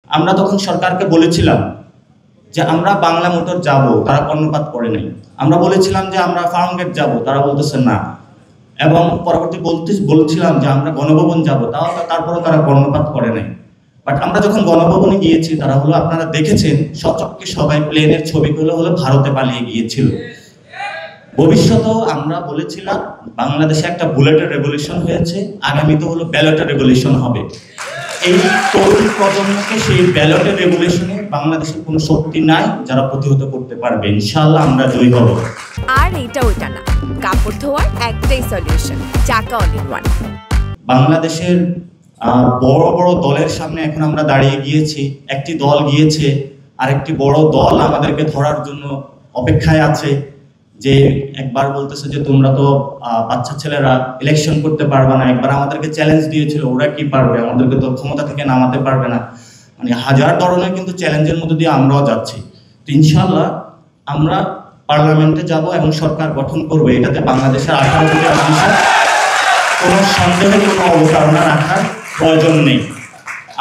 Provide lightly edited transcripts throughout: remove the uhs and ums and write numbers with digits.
আমরা তখন সরকারকে বলেছিলাম যে আমরা বাংলা মোটর যাব, তারা কর্ণপাত করে নাই। আমরা বলেছিলাম যে আমরা ফার্মগেট যাব, তারা বলতেছে না। এবং পরবর্তী বলছিলাম যে আমরা গণভবন যাব, তারপরে তারা কর্ণপাত করে নাই। বাট আমরা যখন গণভবনে গিয়েছি, তারা হলো আপনারা দেখেছেন সচক্ষে সবাই প্লেনের ছবিগুলো হলো ভারতে পালিয়ে গিয়েছিল। ভবিষ্যতেও আমরা বলেছিলাম বাংলাদেশে একটা বুলেটের রেভলিউশন হয়েছে, আগামীতে হলো ব্যালটের রেভলিউশন হবে। এই তরুণ প্রজন্মকে সেই ব্যালটের রেভলিউশনে বাংলাদেশের কোনো শক্তি নাই যারা প্রতিহত করতে পারবে। ইনশাআল্লাহ আমরা জয়ী হব। আর এটা ওইটা না, কাপড় ধোয়ার একটাই সলিউশন, চাকা অল ইন ওয়ান। বাংলাদেশের বড় বড় দলের সামনে এখন আমরা দাঁড়িয়ে গিয়েছি। একটি দল গিয়েছে, আরেকটি বড় দল আমাদেরকে ধরার জন্য অপেক্ষায় আছে। যে একবার বলতেছে যে তোমরা তো বাচ্চা ছেলেরা ইলেকশন করতে পারবে না, একবার আমাদেরকে চ্যালেঞ্জ দিয়েছিল, ওরা কি পারবে, আমাদেরকে তো ক্ষমতা থেকে নামাতে পারবে না। মানে হাজার ধরনের কিন্তু চ্যালেঞ্জের মধ্যে দিয়ে আমরাও যাচ্ছি। তো ইনশাআল্লাহ আমরা পার্লামেন্টে যাব এবং সরকার গঠন করবে, এটাতে বাংলাদেশের 18 কোটি মানুষের কোনো সন্দেহের কোনো অবতারণা রাখার প্রয়োজন নেই।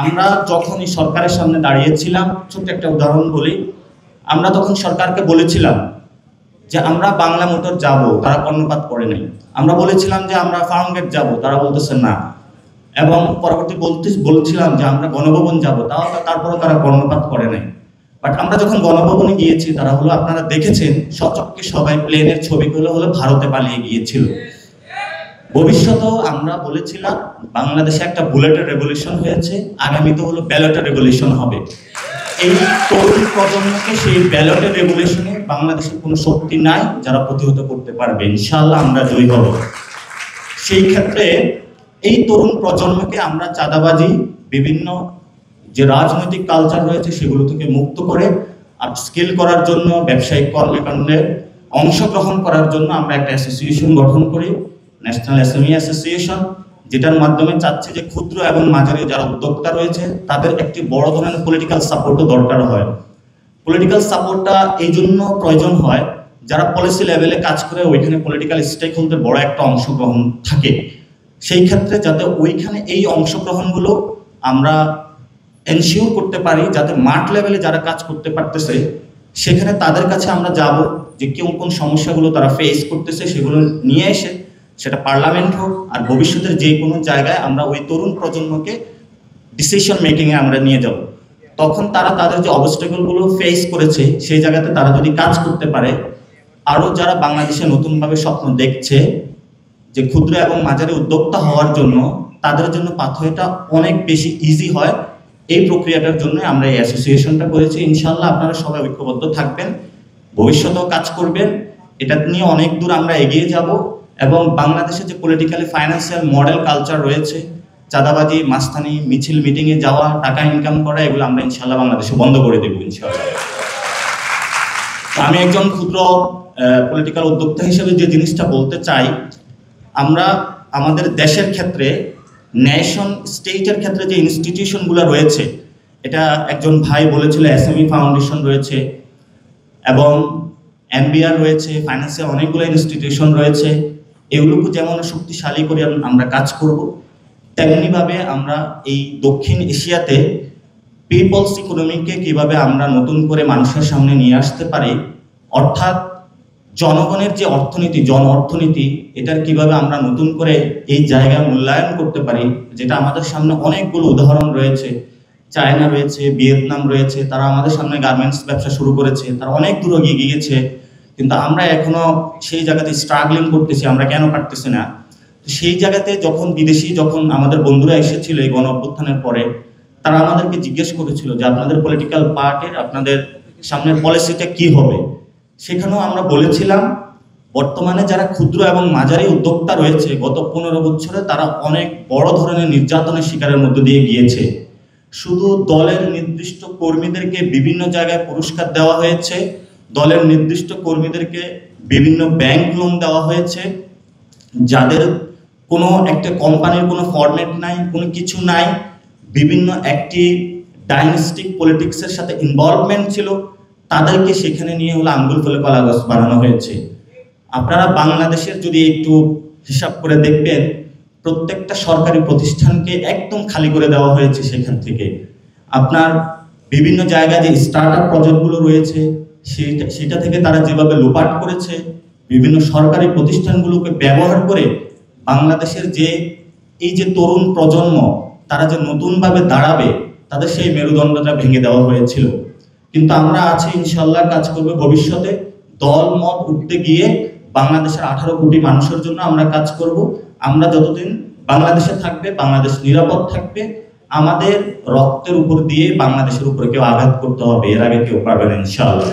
আমরা যখনই সরকারের সামনে দাঁড়িয়েছিলাম, ছোট্ট একটা উদাহরণ বলি, আমরা তখন সরকারকে বলেছিলাম যে আমরা বাংলা মোটর যাব, তারা কর্ণপাত করে নাই। আমরা বলেছিলাম যে আমরা ফার্মগেট যাব, তারা বলতেছে না। এবং পরবর্তী বলছিলাম যে আমরা গণভবন যাব, তারপরে তারা কর্ণপাত করে নাই। বাট আমরা যখন গণভবনে গিয়েছি, তারা হলো আপনারা দেখেছেন সচক্ষে সবাই প্লেনের ছবিগুলো হলো ভারতে পালিয়ে গিয়েছিল। ভবিষ্যতেও আমরা বলেছিলাম বাংলাদেশে একটা বুলেটের রেভলিউশন হয়েছে, আগামীতে হলো ব্যালটের রেভলিউশন হবে। এই তরুণ প্রজন্মকে সেই ব্যালটের রেভলিউশনে বাংলাদেশের কোনো শক্তি নাই যারা প্রতিহত করতে পারবে। ইনশাআল্লাহ আমরা জয়ী হব। সেই ক্ষেত্রে এই তরুণ প্রজন্মকে আমরা চাঁদাবাজি, বিভিন্ন যে রাজনৈতিক কালচার রয়েছে সেগুলো থেকে মুক্ত করে আপস্কিল করার জন্য, ব্যবসায়িক কর্মকাণ্ডে অংশগ্রহণ করার জন্য আমরা একটা অ্যাসোসিয়েশন গঠন করি, ন্যাশনাল এসএমই অ্যাসোসিয়েশন, যেটার মাধ্যমে চাচ্ছে যে ক্ষুদ্র এবং মাঝারি যারা উদ্যোক্তা রয়েছে তাদের একটি বড় ধরনের পলিটিক্যাল সাপোর্টও দরকার হয়। পলিটিক্যাল সাপোর্টটা এই জন্য প্রয়োজন হয়, যারা পলিসি লেভেলে কাজ করে ওইখানে পলিটিক্যাল স্টেক হোল্ডার বড় একটা অংশগ্রহণ থাকে। সেই ক্ষেত্রে যাতে ওইখানে এই অংশগ্রহণগুলো আমরা এনশিওর করতে পারি, যাতে মাঠ লেভেলে যারা কাজ করতে পারতেছে সেখানে তাদের কাছে আমরা যাব, যে কেউ কোন সমস্যাগুলো তারা ফেস করতেছে সেগুলো নিয়ে এসে সেটা পার্লামেন্ট হোক আর ভবিষ্যতের যে কোনো জায়গায় আমরা ওই তরুণ প্রজন্মকে ডিসিশন মেকিংয়ে আমরা নিয়ে যাব। তখন তারা তাদের যে অবস্টাকলগুলো ফেস করেছে সেই জায়গাতে তারা যদি কাজ করতে পারে, আরও যারা বাংলাদেশে নতুনভাবে স্বপ্ন দেখছে যে ক্ষুদ্র এবং মাঝারি উদ্যোক্তা হওয়ার জন্য, তাদের জন্য পাথওয়েটা অনেক বেশি ইজি হয়। এই প্রক্রিয়াটার জন্য আমরা এই অ্যাসোসিয়েশনটা করেছি। ইনশাআল্লাহ আপনারা সবাই ঐক্যবদ্ধ থাকবেন, ভবিষ্যতেও কাজ করবেন, এটা নিয়ে অনেক দূর আমরা এগিয়ে যাব। এবং বাংলাদেশে যে পলিটিক্যালি ফাইন্যান্সিয়াল মডেল কালচার রয়েছে, চাঁদাবাজি, মাস্তানি, মিছিল মিটিংয়ে যাওয়া, টাকা ইনকাম করা, এগুলো আমরা ইনশাআল্লাহ বাংলাদেশে বন্ধ করে দেব ইনশাআল্লাহ। আমি একজন ক্ষুদ্র পলিটিক্যাল উদ্যোক্তা হিসেবে যে জিনিসটা বলতে চাই, আমরা আমাদের দেশের ক্ষেত্রে নেশন স্টেটের ক্ষেত্রে যে ইনস্টিটিউশনগুলো রয়েছে, এটা একজন ভাই বলেছিল এসএমই ফাউন্ডেশন রয়েছে এবং এমবিআর রয়েছে, ফাইন্যান্সিয়াল অনেকগুলো ইনস্টিটিউশন রয়েছে। এগুলোকে যেমন শক্তিশালী করে আমরা কাজ করব, তেমনিভাবে আমরা এই দক্ষিণ এশিয়াতে পিপলস ইকোনমিকে কিভাবে আমরা নতুন করে মানুষের সামনে নিয়ে আসতে পারি, অর্থাৎ জনগণের যে অর্থনীতি, জন অর্থনীতি, এটার কিভাবে আমরা নতুন করে এই জায়গায় মূল্যায়ন করতে পারি, যেটা আমাদের সামনে অনেকগুলো উদাহরণ রয়েছে। চায়না রয়েছে, ভিয়েতনাম রয়েছে, তারা আমাদের সামনে গার্মেন্টস ব্যবসা শুরু করেছে, তারা অনেক দূর এগিয়ে গিয়েছে, কিন্তু আমরা এখনো সেই জায়গাতে স্ট্রাগলিং করতেছি, আমরা কেন পারতেছি না? তো সেই জায়গাতে যখন আমাদের বন্ধুরা এসেছিল এই গণ অভ্যুত্থানের পরে, তারা আমাদেরকে জিজ্ঞেস করেছিল যে আপনাদের পলিটিক্যাল পার্টির আপনাদের সামনের পলিসিটা কি হবে। সেখানেও আমরা বলেছিলাম বর্তমানে যারা ক্ষুদ্র এবং মাঝারি উদ্যোক্তা রয়েছে, গত 15 বছরে তারা অনেক বড় ধরনের নির্যাতনের শিকারের মধ্যে দিয়ে গিয়েছে। শুধু দলের নির্দিষ্ট কর্মীদেরকে বিভিন্ন জায়গায় পুরস্কার দেওয়া হয়েছে, দলের নির্দিষ্ট কর্মীদেরকে বিভিন্ন ব্যাংক লোন দেওয়া হয়েছে, যাদের কোনো একটা কোম্পানির কোনো ফরম্যাট নাই, কোনো কিছু নাই, বিভিন্ন একটি ডাইনাস্টিক পলিটিক্সের সাথে ইনভলভমেন্ট ছিল, তাদেরকে সেখানে নিয়ে হলো আঙ্গুল ফেলে কলা গাছ বানানো হয়েছে। আপনারা বাংলাদেশের যদি একটু হিসাব করে দেখবেন, প্রত্যেকটা সরকারি প্রতিষ্ঠানকে একদম খালি করে দেওয়া হয়েছে। সেখান থেকে আপনার বিভিন্ন জায়গায় যে স্টার্ট আপ প্রজেক্টগুলো রয়েছে সেটা থেকে তারা যেভাবে লোপাট করেছে, বিভিন্ন সরকারি প্রতিষ্ঠানগুলোকে ব্যবহার করে বাংলাদেশের যে এই যে তরুণ প্রজন্ম তারা যে নতুনভাবে দাঁড়াবে তাদের সেই মেরুদণ্ডটা ভেঙে দেওয়া হয়েছিল। কিন্তু আমরা আছি, ইনশাল্লাহ কাজ করবে ভবিষ্যতে দল মত উঠতে গিয়ে বাংলাদেশের 18 কোটি মানুষের জন্য আমরা কাজ করব। আমরা যতদিন বাংলাদেশে থাকবে, বাংলাদেশ নিরাপদ থাকবে, আমাদের রক্তের উপর দিয়ে বাংলাদেশের উপরে কেউ আঘাত করতে হবে, এর আগে কেউ পারবে না ইনশাআল্লাহ।